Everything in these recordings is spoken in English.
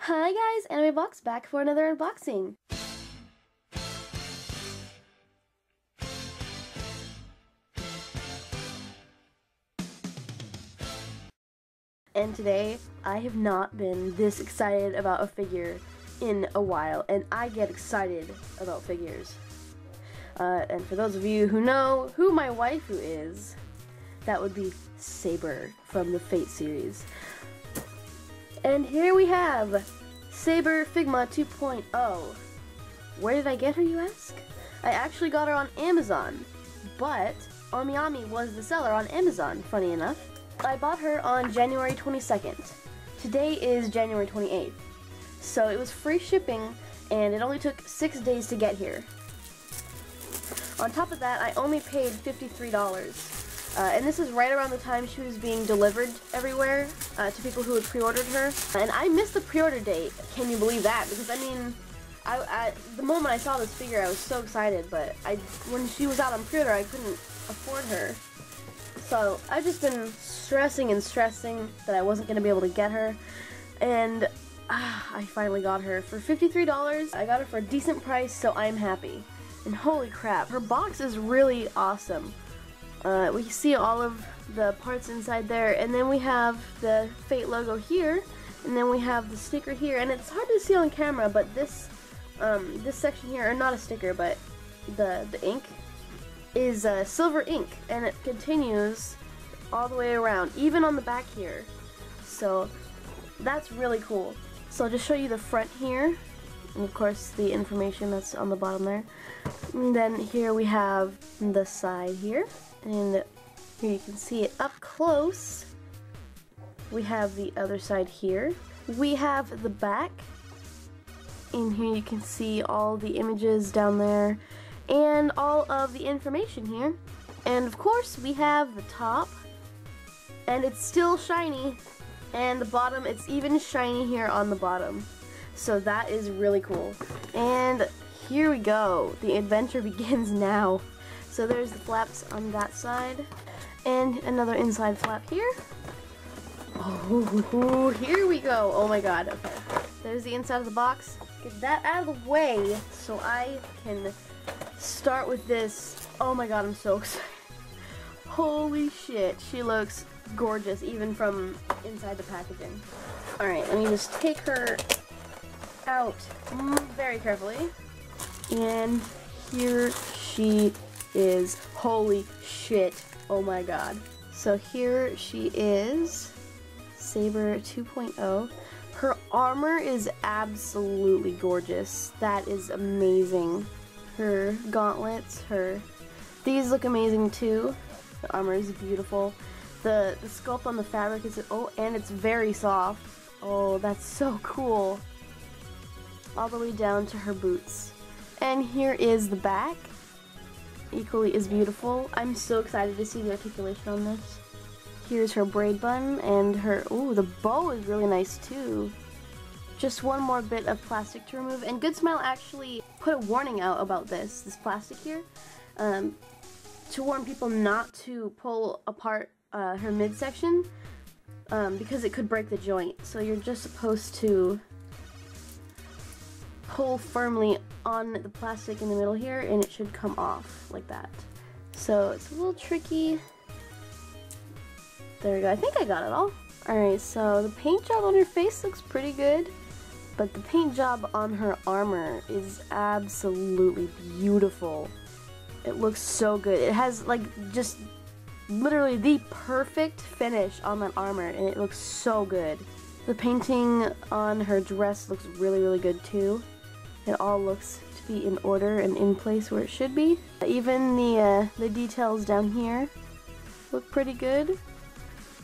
Hi guys, Anime Box back for another unboxing. And today, I have not been this excited about a figure in a while, and I get excited about figures. And for those of you who know who my waifu is, that would be Saber from the Fate series. And here we have Saber Figma 2.0. Where did I get her, you ask? I actually got her on Amazon, but Omiyami was the seller on Amazon, funny enough. I bought her on January 22nd. Today is January 28th. So it was free shipping, and it only took 6 days to get here. On top of that, I only paid $53. And this is right around the time she was being delivered everywhere to people who had pre-ordered her. And I missed the pre-order date. Can you believe that? Because I mean, the moment I saw this figure, I was so excited. But when she was out on pre-order, I couldn't afford her. So I've just been stressing and stressing that I wasn't going to be able to get her. And I finally got her for $53. I got her for a decent price, so I'm happy. And holy crap, her box is really awesome. We see all of the parts inside there, and then we have the Fate logo here, and then we have the sticker here, and it's hard to see on camera, but this section here, or not a sticker, but the ink, is silver ink, and it continues all the way around, even on the back here. So that's really cool. So I'll just show you the front here, and of course the information that's on the bottom there. And then here we have the side here. And here you can see it up close. We have the other side here. We have the back. And here you can see all the images down there and all of the information here. And of course we have the top, and it's still shiny, and the bottom, it's even shiny here on the bottom. So that is really cool. And here we go. The adventure begins now. So there's the flaps on that side, and another inside flap here. Oh, here we go. Oh my god. Okay. There's the inside of the box. Get that out of the way so I can start with this. Oh my god, I'm so excited. Holy shit, she looks gorgeous even from inside the packaging. Alright, let me just take her out very carefully. And here she is. Holy shit. Oh my god. So here she is, Saber 2.0. Her armor is absolutely gorgeous. That is amazing. Her gauntlets, these look amazing too. The armor is beautiful. The sculpt on the fabric is, oh, and it's very soft. Oh, that's so cool. All the way down to her boots. And here is the back. Equally as beautiful. I'm so excited to see the articulation on this. Here's her braid bun, and her, ooh, the bow is really nice too. Just one more bit of plastic to remove, and Good Smile actually put a warning out about this plastic here, to warn people not to pull apart her midsection, because it could break the joint. So you're just supposed to pull firmly on the plastic in the middle here, and it should come off like that. So it's a little tricky. There we go. I think I got it all. Alright, so the paint job on her face looks pretty good, but the paint job on her armor is absolutely beautiful. It looks so good. It has like just literally the perfect finish on that armor, and it looks so good. The painting on her dress looks really, really good too. It all looks to be in order and in place where it should be. Even the details down here look pretty good.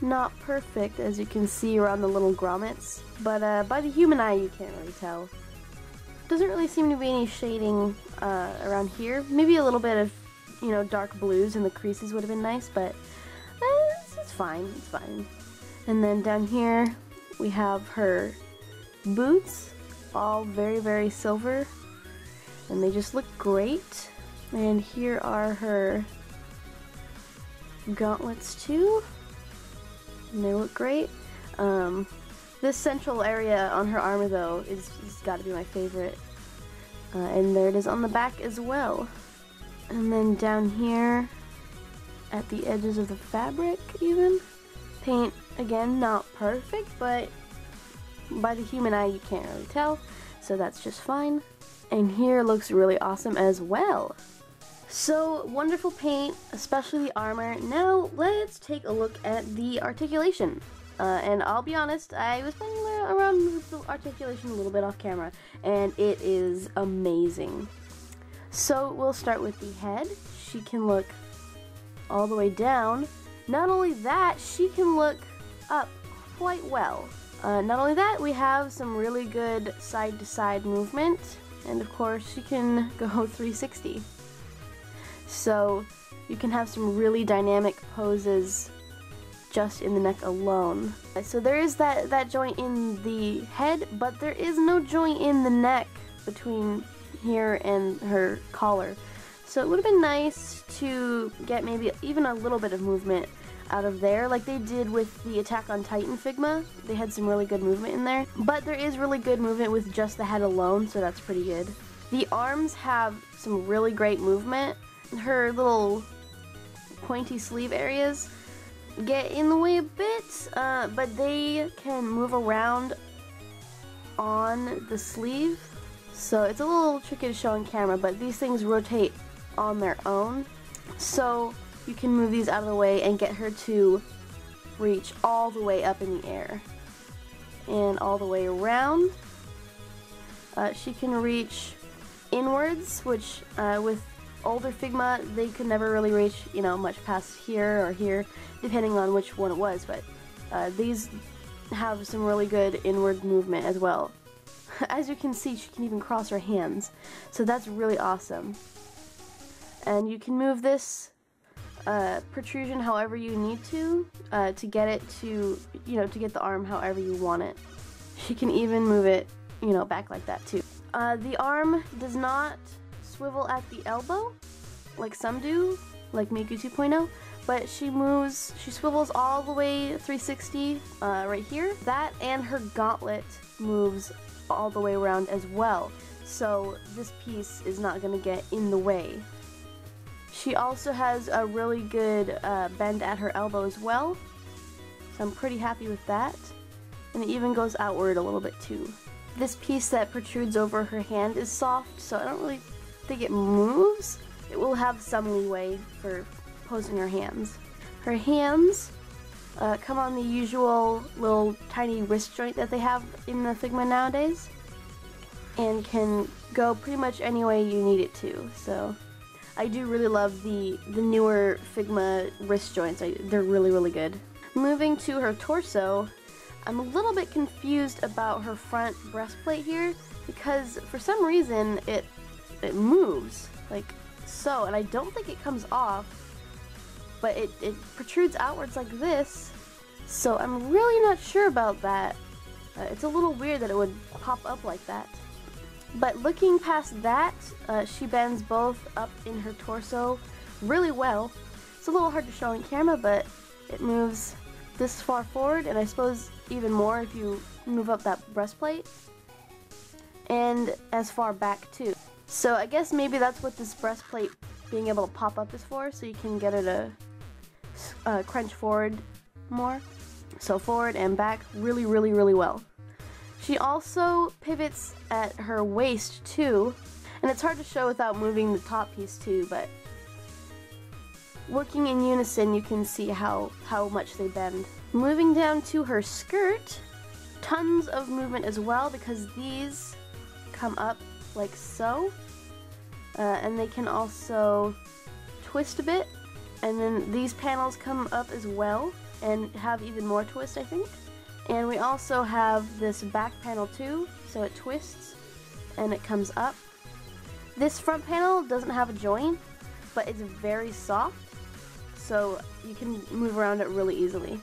Not perfect, as you can see around the little grommets, but by the human eye you can't really tell. Doesn't really seem to be any shading around here. Maybe a little bit of, you know, dark blues in the creases would have been nice, but it's fine, it's fine. And then down here we have her boots. All very, very silver, and they just look great. And here are her gauntlets too, and they look great. This central area on her armor though is gotta be my favorite. And there it is on the back as well. And then down here at the edges of the fabric even. Paint, again, not perfect, but by the human eye you can't really tell, so that's just fine. And here looks really awesome as well. So, wonderful paint, especially the armor. Now, let's take a look at the articulation. And I'll be honest, I was playing around with the articulation a little bit off camera, and it is amazing. So, we'll start with the head. She can look all the way down. Not only that, she can look up quite well. Not only that, we have some really good side-to-side movement, and of course she can go 360. So you can have some really dynamic poses just in the neck alone. So there is that joint in the head, but there is no joint in the neck between here and her collar. So it would have been nice to get maybe even a little bit of movement out of there, like they did with the Attack on Titan Figma. They had some really good movement in there, but there is really good movement with just the head alone, so that's pretty good. The arms have some really great movement. Her little pointy sleeve areas get in the way a bit, but they can move around on the sleeve, so it's a little tricky to show on camera, but these things rotate on their own, so you can move these out of the way and get her to reach all the way up in the air and all the way around. She can reach inwards, which with older Figma they could never really reach, you know, much past here or here, depending on which one it was, but these have some really good inward movement as well. As you can see, she can even cross her hands, so that's really awesome. And you can move this protrusion however you need to get it to, you know, to get the arm however you want it. She can even move it, you know, back like that too. The arm does not swivel at the elbow like some do, like Miku 2.0, but she swivels all the way 360 right here. That and her gauntlet moves all the way around as well, so this piece is not going to get in the way. She also has a really good bend at her elbow as well, so I'm pretty happy with that. And it even goes outward a little bit too. This piece that protrudes over her hand is soft, so I don't really think it moves. It will have some leeway for posing her hands. Her hands come on the usual little tiny wrist joint that they have in the Figma nowadays, and can go pretty much any way you need it to. So I do really love the newer Figma wrist joints. They're really good. Moving to her torso, I'm a little bit confused about her front breastplate here, because for some reason it moves like so, and I don't think it comes off, but it protrudes outwards like this, so I'm really not sure about that. It's a little weird that it would pop up like that. But looking past that, she bends both up in her torso really well. It's a little hard to show on camera, but it moves this far forward, and I suppose even more if you move up that breastplate, and as far back too. So I guess maybe that's what this breastplate being able to pop up is for, so you can get her to crunch forward more. So forward and back really well. She also pivots at her waist too, and it's hard to show without moving the top piece too, but working in unison you can see how much they bend. Moving down to her skirt, tons of movement as well, because these come up like so, and they can also twist a bit, and then these panels come up as well and have even more twist, I think. And we also have this back panel too, so it twists and it comes up. This front panel doesn't have a joint, but it's very soft, so you can move around it really easily.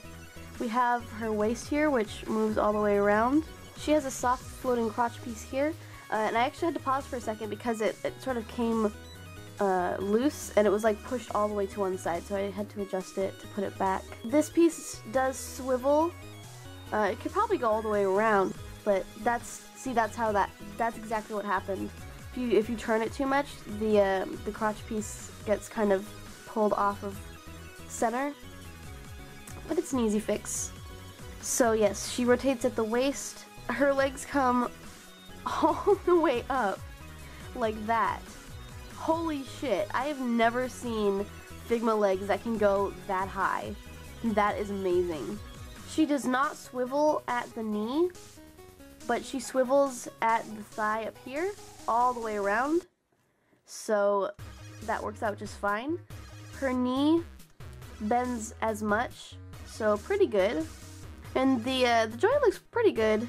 We have her waist here, which moves all the way around. She has a soft floating crotch piece here, and I actually had to pause for a second because it sort of came loose, and it was like pushed all the way to one side, so I had to adjust it to put it back. This piece does swivel It could probably go all the way around, but that's exactly what happened. If you turn it too much, the crotch piece gets kind of pulled off of center, but it's an easy fix. So yes, she rotates at the waist. Her legs come all the way up like that. Holy shit, I have never seen Figma legs that can go that high. That is amazing. She does not swivel at the knee, but she swivels at the thigh up here, all the way around. So that works out just fine. Her knee bends as much, so pretty good. And the joint looks pretty good.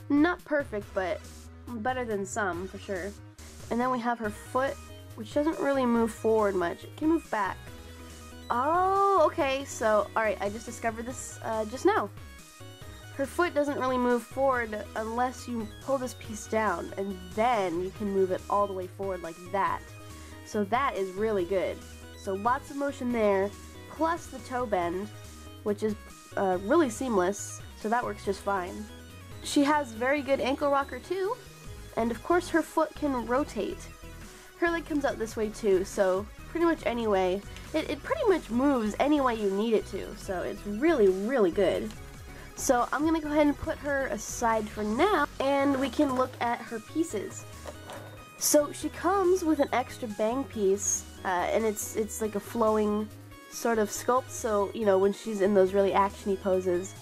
Not perfect, but better than some, for sure. And then we have her foot, which doesn't really move forward much. It can move back. Oh, okay, so, alright, I just discovered this just now. Her foot doesn't really move forward unless you pull this piece down, and then you can move it all the way forward like that. So that is really good. So lots of motion there, plus the toe bend, which is really seamless, so that works just fine. She has very good ankle rocker too, and of course her foot can rotate. Her leg comes out this way too, so pretty much any way. It pretty much moves any way you need it to, so it's really, really good. So I'm gonna go ahead and put her aside for now, and we can look at her pieces. So she comes with an extra bang piece, and it's like a flowing sort of sculpt, so, you know, when she's in those really actiony poses.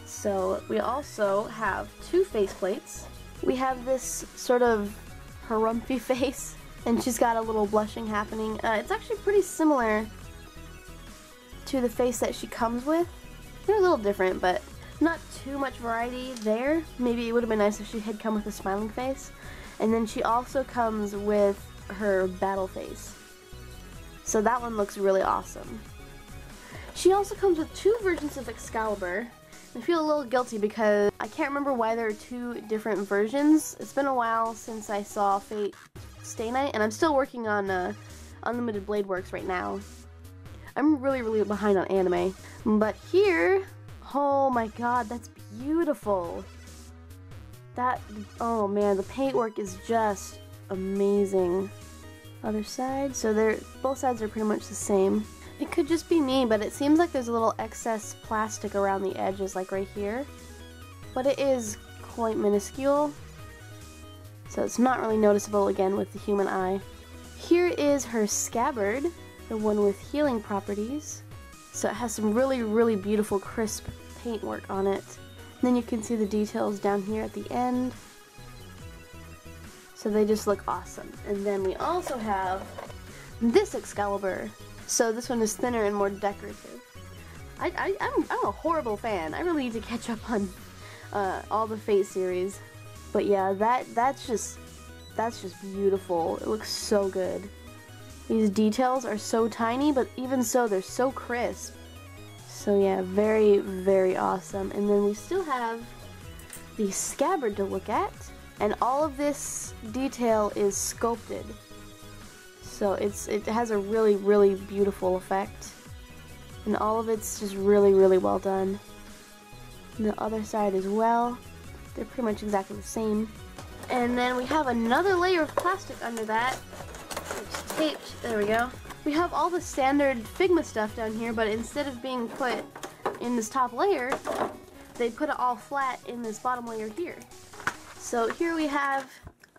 So we also have two face plates. We have this sort of harumphy face, and she's got a little blushing happening. It's actually pretty similar to the face that she comes with. They're a little different, but not too much variety there. Maybe it would have been nice if she had come with a smiling face. And then she also comes with her battle face. So that one looks really awesome. She also comes with two versions of Excalibur. I feel a little guilty because I can't remember why there are two different versions. It's been a while since I saw Fate Stay Night, and I'm still working on Unlimited Blade Works right now. I'm really, really behind on anime. But here, oh my god, that's beautiful. Oh man, the paintwork is just amazing. Other side, so both sides are pretty much the same. It could just be me, but it seems like there's a little excess plastic around the edges, like right here. But it is quite minuscule, so it's not really noticeable again with the human eye. Here is her scabbard, the one with healing properties. So it has some really, really beautiful crisp paintwork on it. And then you can see the details down here at the end. So they just look awesome. And then we also have this Excalibur. So this one is thinner and more decorative. I'm a horrible fan. I really need to catch up on all the Fate series. But yeah, that's just beautiful. It looks so good. These details are so tiny, but even so, they're so crisp. So yeah, very, very awesome. And then we still have the scabbard to look at. And all of this detail is sculpted. So it has a really, really beautiful effect. And all of it's just really, really well done. And the other side as well. They're pretty much exactly the same. And then we have another layer of plastic under that. It's taped. There we go. We have all the standard Figma stuff down here, but instead of being put in this top layer, they put it all flat in this bottom layer here. So here we have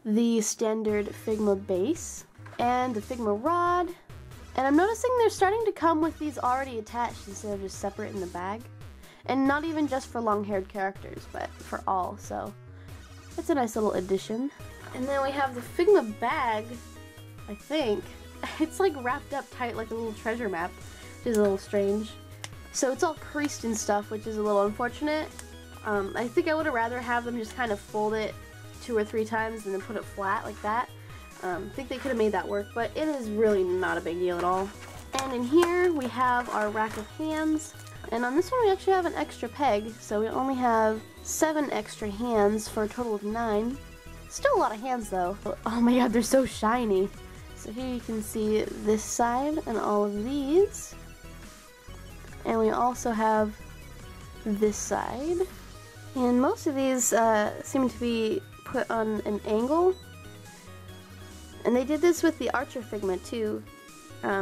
the standard Figma base and the Figma rod. And I'm noticing they're starting to come with these already attached instead of just separate in the bag. And not even just for long-haired characters, but for all, so it's a nice little addition. And then we have the Figma bag, I think. It's like wrapped up tight like a little treasure map, which is a little strange. So it's all creased and stuff, which is a little unfortunate. I think I would have rather have them just kind of fold it 2 or 3 times and then put it flat like that. I think they could have made that work, but it is really not a big deal at all. And in here we have our rack of hands. And on this one we actually have an extra peg, so we only have 7 extra hands for a total of 9. Still a lot of hands though. Oh my god, they're so shiny. So here you can see this side and all of these. And we also have this side. And most of these seem to be put on an angle. And they did this with the Archer Figma too.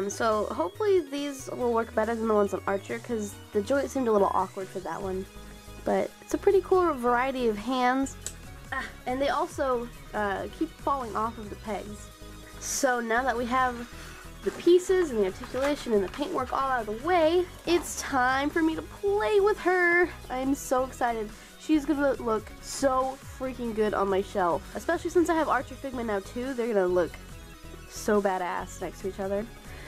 So hopefully these will work better than the ones on Archer, because the joint seemed a little awkward for that one. But it's a pretty cool variety of hands. And they also keep falling off of the pegs. So now that we have the pieces and the articulation and the paintwork all out of the way, it's time for me to play with her. I'm so excited. She's gonna look so freaking good on my shelf. Especially since I have Archer Figma now too, they're gonna look so badass next to each other.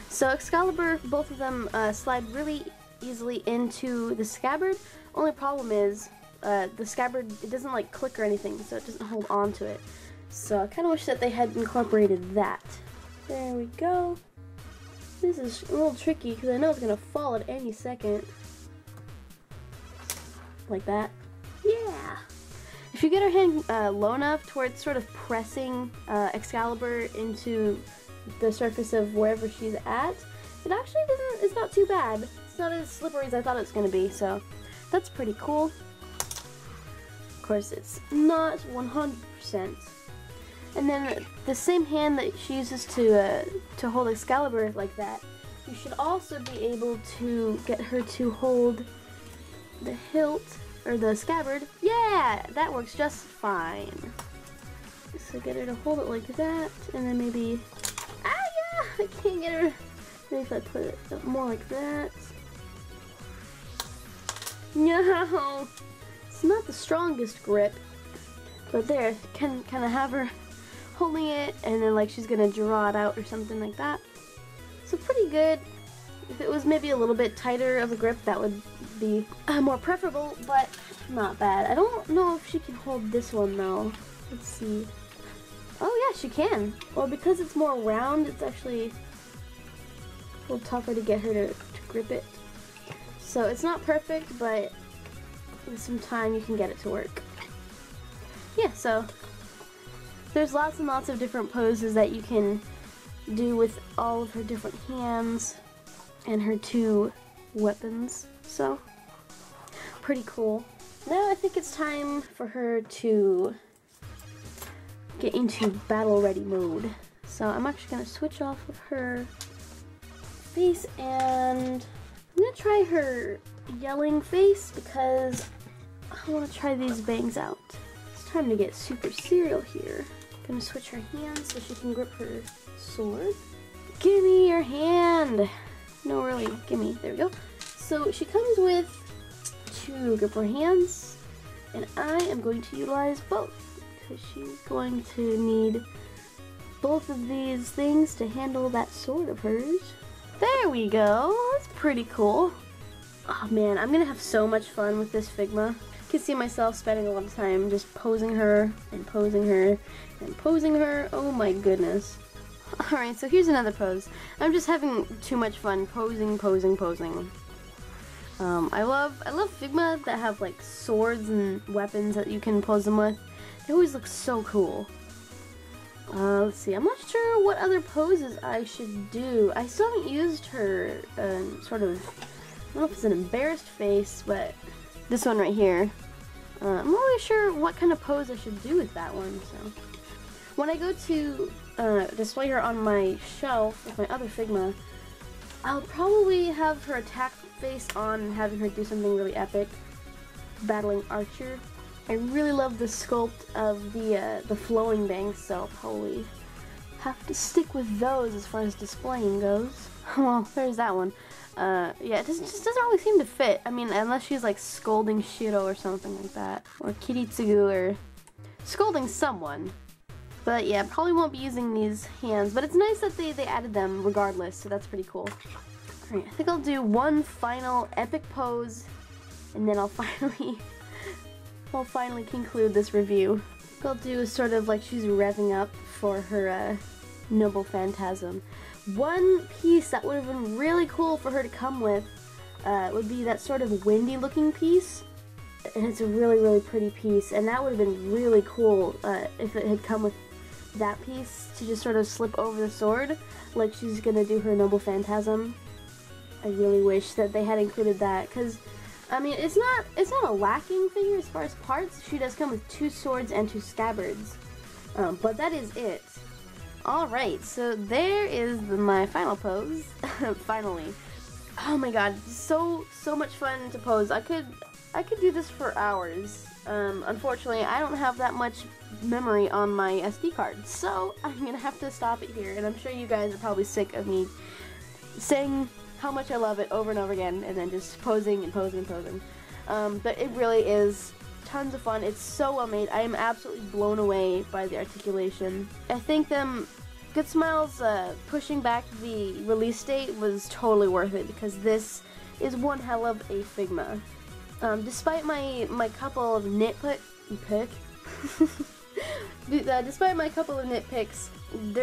So Excalibur, both of them slide really easily into the scabbard. Only problem is the scabbard, it doesn't like click or anything, so it doesn't hold on to it. So I kind of wish that they had incorporated that. There we go. This is a little tricky because I know it's gonna fall at any second. Like that. Yeah! If you get her hand low enough to where it's sort of pressing Excalibur into the surface of wherever she's at, it actually doesn't, it's not too bad. It's not as slippery as I thought it was gonna be, so that's pretty cool. Of course, it's not 100%. And then the same hand that she uses to hold Excalibur like that, you should also be able to get her to hold the hilt, or the scabbard. Yeah, that works just fine. So get her to hold it like that, and then maybe, I can't get her. Maybe if I put it more like that. No, it's not the strongest grip, but there, can kind of have her holding it, and then like she's gonna draw it out or something like that. So pretty good. If it was maybe a little bit tighter of a grip, that would be more preferable, but not bad. I don't know if she can hold this one though. Let's see. Oh yeah, she can. Well, because it's more round, it's actually a little tougher to get her to grip it. So it's not perfect, but with some time you can get it to work. Yeah, so there's lots and lots of different poses that you can do with all of her different hands and her two weapons. So, pretty cool. Now I think it's time for her to get into battle ready mode. So I'm actually going to switch off of her face, and I'm going to try her yelling face because I want to try these bangs out. It's time to get super serial here. I'm going to switch her hands so she can grip her sword. Gimme your hand! No, really, gimme. There we go. So she comes with two gripper hands, and I am going to utilize both because she's going to need both of these things to handle that sword of hers. There we go. That's pretty cool. Oh man, I'm gonna have so much fun with this Figma. I can see myself spending a lot of time just posing her and posing her and posing her. Oh my goodness. Alright, so here's another pose. I'm just having too much fun posing. I love Figma that have like swords and weapons that you can pose them with. They always look so cool. Let's see, I'm not sure what other poses I should do. I still haven't used her sort of, I don't know if it's an embarrassed face, but this one right here. I'm not really sure what kind of pose I should do with that one, so. When I go to display her on my shelf with my other Figma, I'll probably have her attack face on and having her do something really epic, battling Archer. I really love the sculpt of the flowing bangs, so I'll probably have to stick with those as far as displaying goes. Well, there's that one. Yeah, it just doesn't really seem to fit. I mean, unless she's like scolding Shiro or something like that, or Kiritsugu, or scolding someone. But yeah, probably won't be using these hands, but it's nice that they added them regardless, so that's pretty cool. Alright, I think I'll do one final epic pose, and then I'll finally conclude this review. What I'll do is sort of like she's revving up for her Noble Phantasm. One piece that would have been really cool for her to come with would be that sort of windy looking piece. And it's a really, really pretty piece, and that would have been really cool if it had come with that piece to just sort of slip over the sword like she's gonna do her Noble Phantasm. I really wish that they had included that, because I mean, it's not a lacking figure as far as parts. She does come with 2 swords and 2 scabbards, but that is it. Alright, so there is my final pose. Finally. Oh my god, so much fun to pose. I could do this for hours. Unfortunately, I don't have that much memory on my SD card, so I'm gonna have to stop it here, and I'm sure you guys are probably sick of me saying how much I love it over and over again, and then just posing and posing and posing. But it really is tons of fun. It's so well made. I am absolutely blown away by the articulation. I think Good Smiles pushing back the release date was totally worth it, because this is one hell of a Figma. Despite my couple of despite my couple of nitpicks,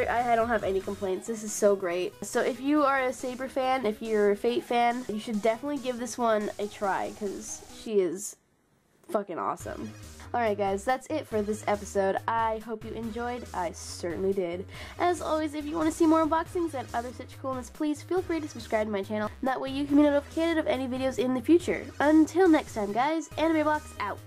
I don't have any complaints. This is so great. So if you are a Saber fan, if you're a Fate fan, you should definitely give this one a try, because she is fucking awesome. Alright guys, that's it for this episode. I hope you enjoyed. I certainly did. As always, if you want to see more unboxings and other such coolness, please feel free to subscribe to my channel. That way you can be notified of any videos in the future. Until next time guys, Anime Box out.